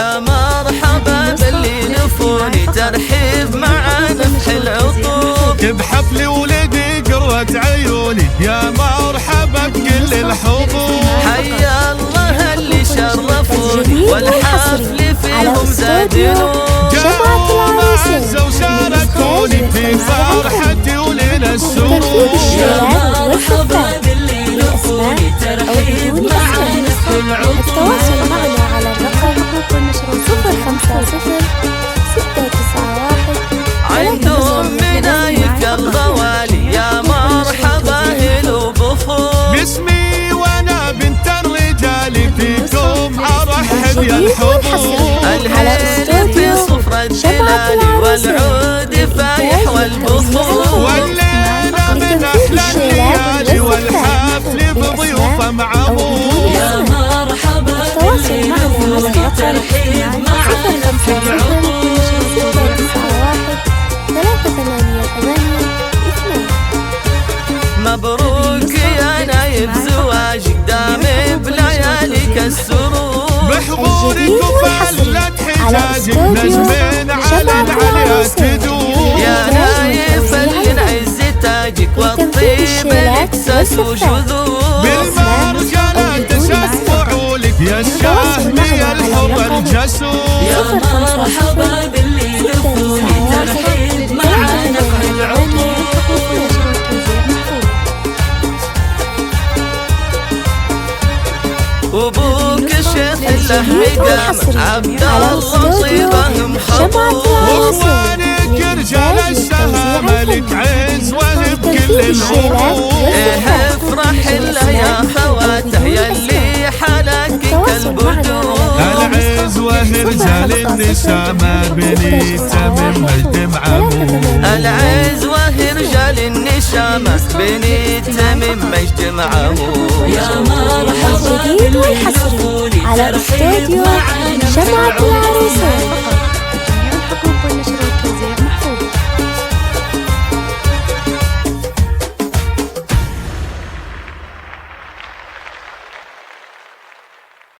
يا مرحبا باللي لفوني ترحيب مع نفح العطوب. بحفل ولدي قرة عيوني يا مرحبا بكل الحضور. حيا الله اللي شرفوني والحفل فيهم زاد نور. جاءوا معزة وشاركوني في فرحتي وليلة السرور. يا مرحبا باللي لفوني ترحيب مع نفح العطوب. التواصل معنا على الرقم 050 691 عندهم منايك الغوالي يا مرحبا هلو بخور. باسمي وانا بنت الرجال فيكم ارحب يا الحضور. الهيل في صفر الجلال والعود فايح والبخور. والليلة من احلى الليالي والحفل بضيوفه معمور. يا مرحبا باللي لفوني ترحيب مع نفح العطوب. مبروك يا نايب زواجك دام بلياليك السرور. بحضورك وفلت حجاجك نجمين على العليا تدور. يا نايف اللي نعز تاجك والطيب الاكساس وشذور. بالمرجلة تشفعوا لك يا الشاهمي الحر الجسور. يا مرحبا باللي لفوني ترحيب مع نفح العطوب. وابوك الشيخ اللحمي عبد الله طيبه محبوب. واخوانك رجال الشهامة لك عز وهب كل الامور. افرح الله يا خواته يلي حلاكك البدور. العز ورجال النسامة بني تمم مجد معمور. العز ورجال النشامة بني تمم مجد معمور. يا مرحبا باللي لفوني على ترحيب الاستوديو مع نفح شمعة العطوب. العروسة.